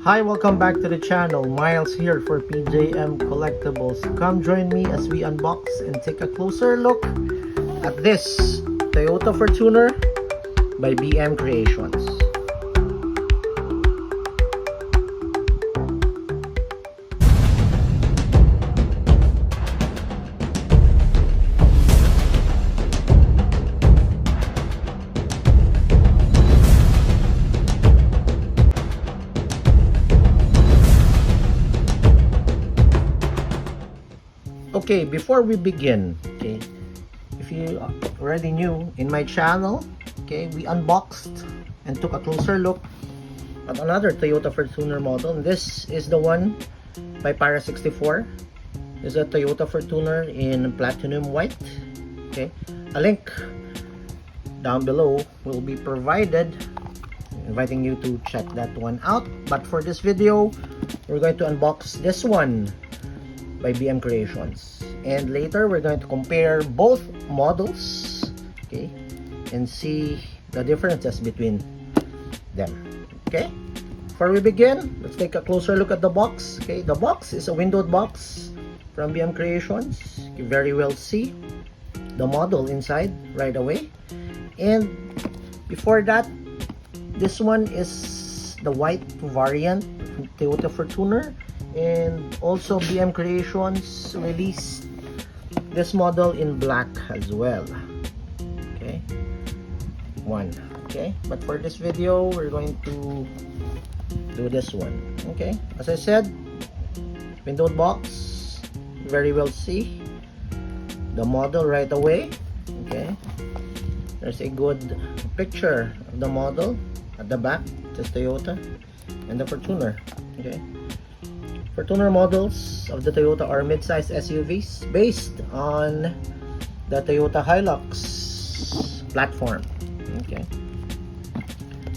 Hi, welcome back to the channel. Miles here for PJM Collectibles. Come join me as we unbox and take a closer look at this Toyota Fortuner by BM Creations. Okay, before we begin, okay, if you already new in my channel, okay, we unboxed and took a closer look at another Toyota Fortuner model. This is the one by Para 64. This is a Toyota Fortuner in platinum white. Okay, a link down below will be provided, inviting you to check that one out. But for this video, we're going to unbox this one by BM Creations, and later we're going to compare both models, okay, and see the differences between them. Okay, before we begin, let's take a closer look at the box. Okay, the box is a windowed box from BM Creations. You can very well see the model inside right away. And before that, this one is the white variant Toyota Fortuner, and also BM Creations released this model in black as well. Okay, okay, but for this video we're going to do this one. Okay, as I said, windowed box, very well see the model right away. Okay, there's a good picture of the model at the back. It's Toyota and the Fortuner. Okay, Fortuner models of the Toyota are mid-size SUVs based on the Toyota Hilux platform. Okay,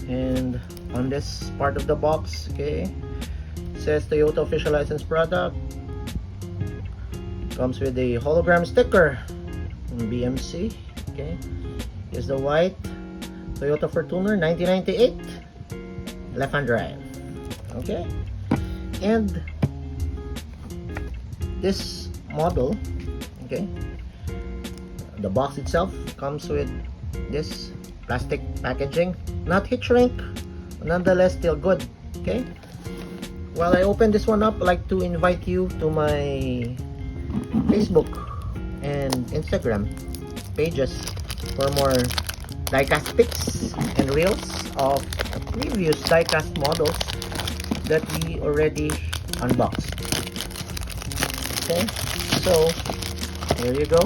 and on this part of the box, okay, it says Toyota official license product. Comes with a hologram sticker from BMC. Okay, is the white Toyota Fortuner 1998 left-hand drive. Okay, and this model, okay, the box itself comes with this plastic packaging, not heat shrink, nonetheless still good. Okay, while I open this one up, I'd like to invite you to my Facebook and Instagram pages for more diecast pics and reels of previous diecast models that we already unboxed. Okay, so here you go.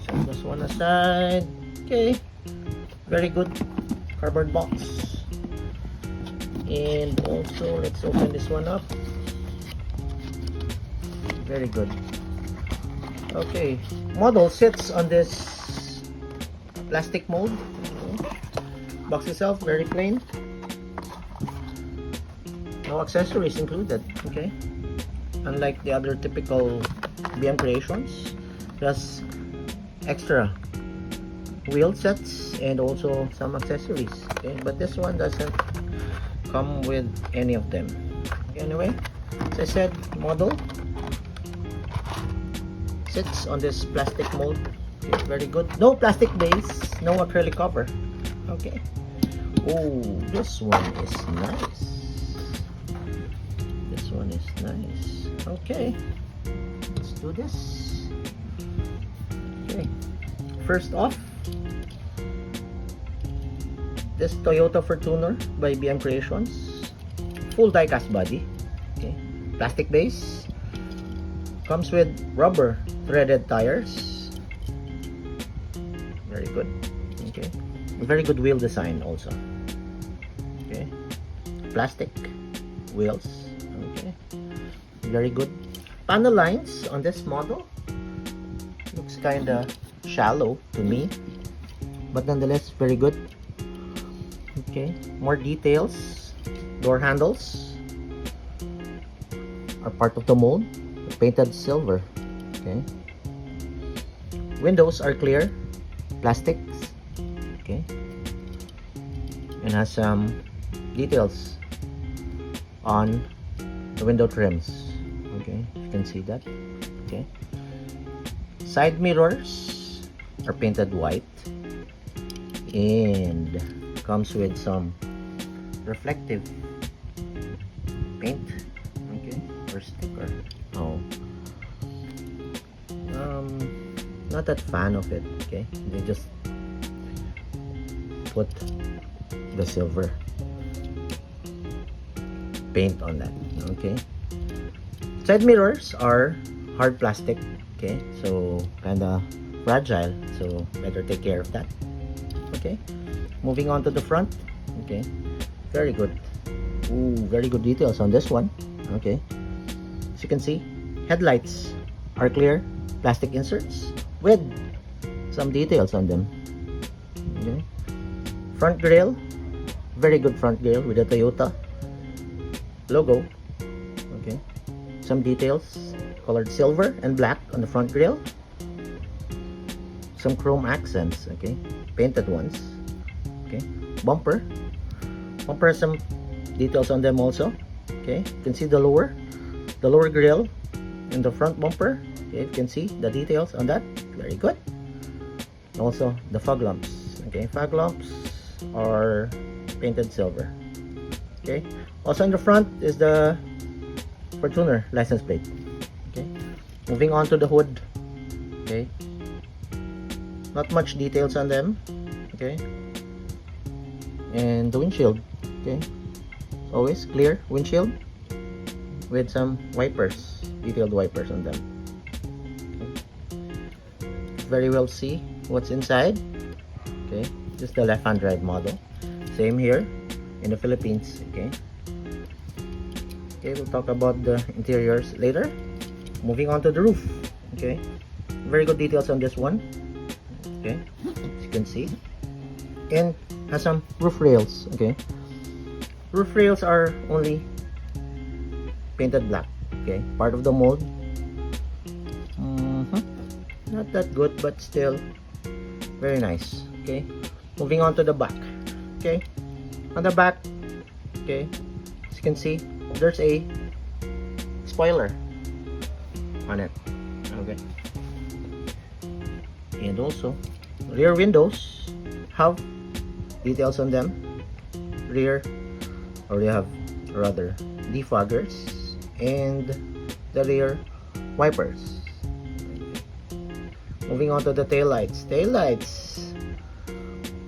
Set this one aside. Okay, very good cardboard box. And also let's open this one up. Very good. Okay, model sits on this plastic mold. Okay. Box itself very plain, no accessories included. Okay, unlike the other typical BM Creations, plus extra wheel sets and also some accessories. Okay, but this one doesn't come with any of them. Okay, anyway, as I said, model sits on this plastic mold. Okay, very good. No plastic base, no acrylic cover. Okay. Oh, this one is nice. This one is nice. Okay, let's do this. Okay, first off, this Toyota Fortuner by BM Creations, full diecast body. Okay, plastic base, comes with rubber threaded tires. Very good. Okay, very good wheel design also. Okay, plastic wheels. Okay, very good. Panel lines on this model looks kinda shallow to me, but nonetheless very good. Okay, more details. Door handles are part of the mold, painted silver. Okay, windows are clear, plastics. Okay, and has some details on the window trims. Okay, you can see that. Okay, side mirrors are painted white and comes with some reflective paint, okay, or sticker. Oh, not that fan of it. Okay, they just put the silver paint on that. Okay, side mirrors are hard plastic. Okay, so kinda fragile, so better take care of that. Okay, moving on to the front. Okay, very good. Ooh, very good details on this one. Okay, as you can see, headlights are clear plastic inserts with some details on them. Okay, front grille, very good front grille with the Toyota logo. Okay, some details colored silver and black on the front grille, some chrome accents, okay, painted ones. Okay, bumper has some details on them also. Okay, you can see the lower grille and the front bumper. Okay, you can see the details on that. Very good. Also the fog lamps. Okay, fog lamps are painted silver. Okay, also in the front is the Fortuner license plate. Okay, moving on to the hood. Okay, not much details on them. Okay, and the windshield. Okay, always clear windshield with some wipers, detailed wipers on them. Okay, very well see what's inside. Okay, just the left-hand drive model. Same here in the Philippines. Okay, we'll talk about the interiors later. Moving on to the roof. Okay, very good details on this one. Okay, as you can see, and has some roof rails. Okay, roof rails are only painted black. Okay, part of the mold. Not that good, but still very nice. Okay, moving on to the back. Okay, on the back, okay, as you can see, there's a spoiler on it. Okay, and also rear windows have details on them. Rear, or they have rather defoggers and the rear wipers. Moving on to the tail lights. Tail lights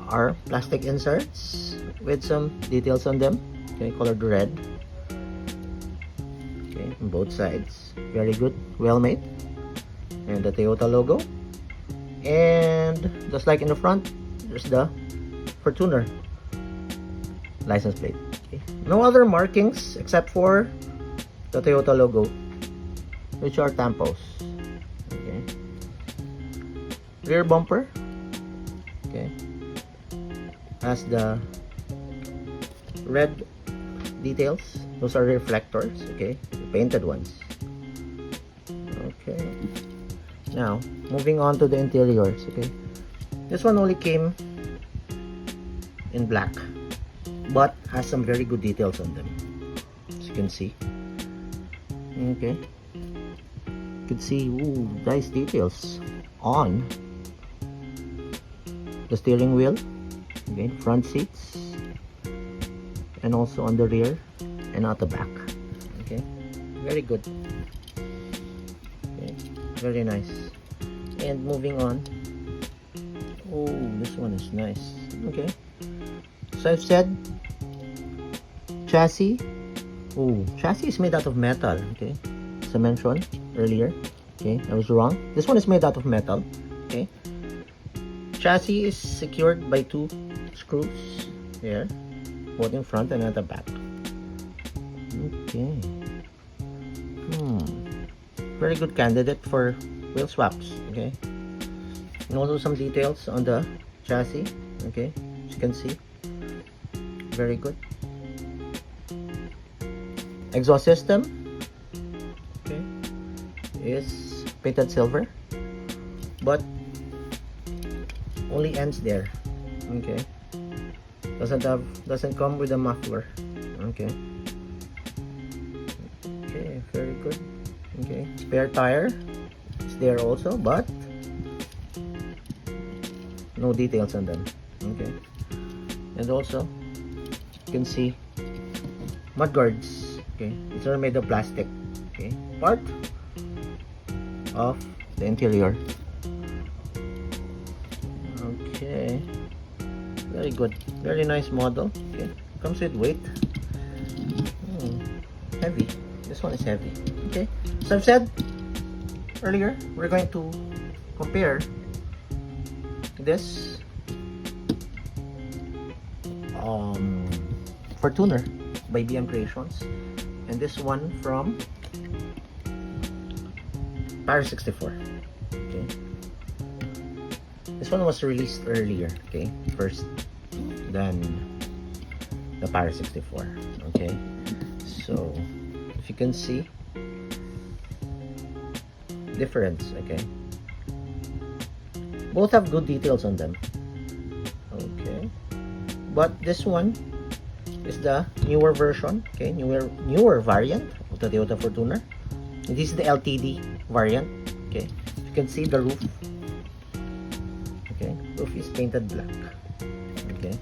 are plastic inserts with some details on them. Okay, colored red. Okay, on both sides. Very good, well made. And the Toyota logo. And just like in the front, there's the Fortuner license plate. Okay. No other markings except for the Toyota logo, which are tampos. Okay. Rear bumper, okay, has the red details. Those are reflectors. Okay, painted ones. Okay. Now moving on to the interiors. Okay, this one only came in black, but has some very good details on them, as you can see. Okay, you can see, ooh, nice details on the steering wheel. Okay, front seats, and also on the rear and at the back. Okay, very good. Okay, very nice. And moving on, oh, this one is nice. Okay, so I've said chassis. Oh, chassis is made out of metal. Okay, as I mentioned earlier. Okay, I was wrong. This one is made out of metal. Okay, chassis is secured by two screws here, both in front and at the back. Okay. Very good candidate for wheel swaps. Okay, and also some details on the chassis. Okay, as you can see, very good. Exhaust system, okay, is painted silver, but only ends there. Okay, doesn't come with a muffler. Okay, spare tire is there also, but no details on them. Okay, and also you can see mud guards. Okay, these are made of plastic. Okay, part of the interior. Okay, very good, very nice model. Okay, comes with weight. Heavy. This one is heavy. Okay, so I've said earlier we're going to compare this Fortuner by BM Creations and this one from Paris 64. Okay, this one was released earlier, okay, first than the Paris 64. Okay, so if you can see difference, okay, both have good details on them. Okay, but this one is the newer version, okay, newer variant of the Toyota Fortuner. This is the LTD variant. Okay, you can see the roof. Okay, roof is painted black. Okay,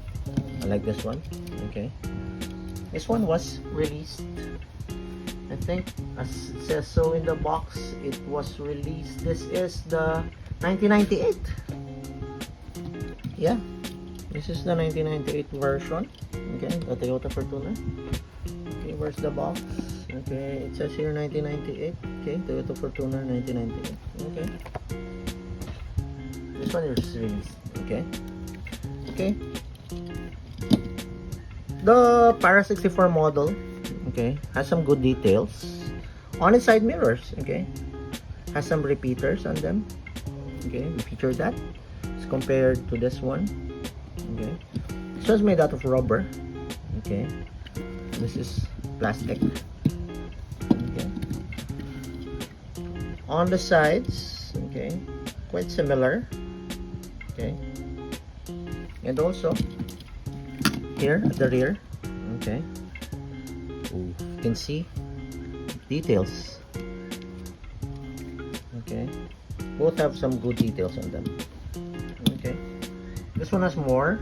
I like this one. Okay, this one was released, I think, as it says so in the box, it was released. This is the 1998. Yeah, this is the 1998 version. Okay, the Toyota Fortuner. Okay, where's the box? Okay, it says here 1998. Okay, Toyota Fortuner 1998. Okay, this one is released. Okay, okay. The Para 64 model, okay, has some good details on its side mirrors. Okay, has some repeaters on them. Okay, we feature that as compared to this one. Okay, this one's made out of rubber. Okay, this is plastic. Okay, on the sides, okay, quite similar. Okay, and also here at the rear, okay, you can see details. Okay, both have some good details on them. Okay, this one has more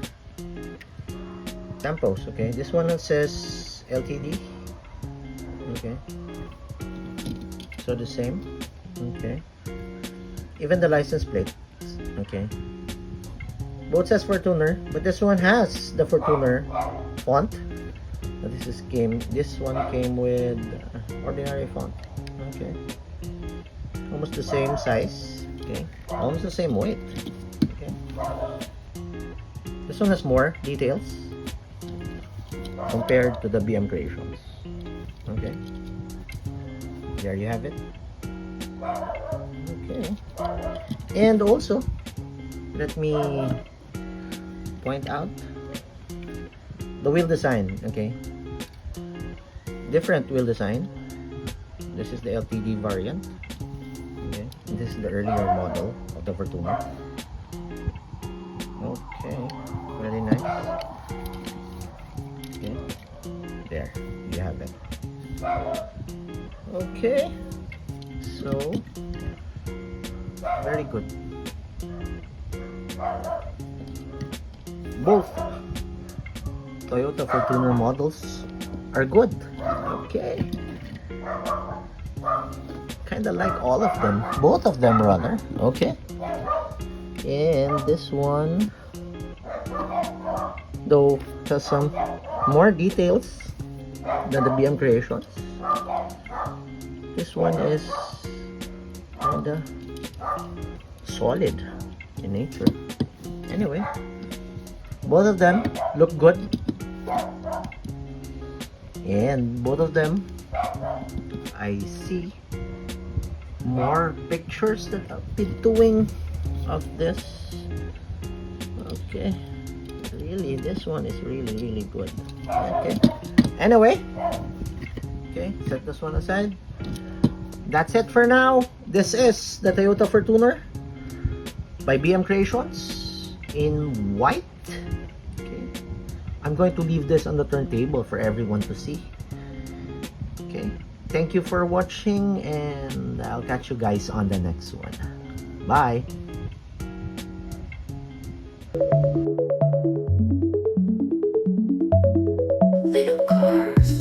tempos. Okay, this one says LTD. Okay, so the same. Okay, even the license plate. Okay, both says Fortuner, but this one has the Fortuner font. But this one came with ordinary font. Okay, almost the same size. Okay, almost the same weight. Okay, this one has more details compared to the BM Creations. Okay, there you have it. Okay, and also let me point out the wheel design. Okay, different wheel design. This is the LTD variant. Okay, this is the earlier model of the Fortuner. Okay, very nice. Okay, there you have it. Okay, so very good. Both Toyota Fortuner models are good. Okay, kinda like all of them, both of them rather. Okay, and this one though has some more details than the BM Creations. This one is kinda solid in nature. Anyway, both of them look good, and both of them I see more pictures that I've been doing of this. Okay, really, this one is really good. Okay, anyway, okay, set this one aside. That's it for now. This is the Toyota Fortuner by BM Creations in white. Okay, I'm going to leave this on the turntable for everyone to see. Okay, Thank you for watching, and I'll catch you guys on the next one. Bye! Little cars.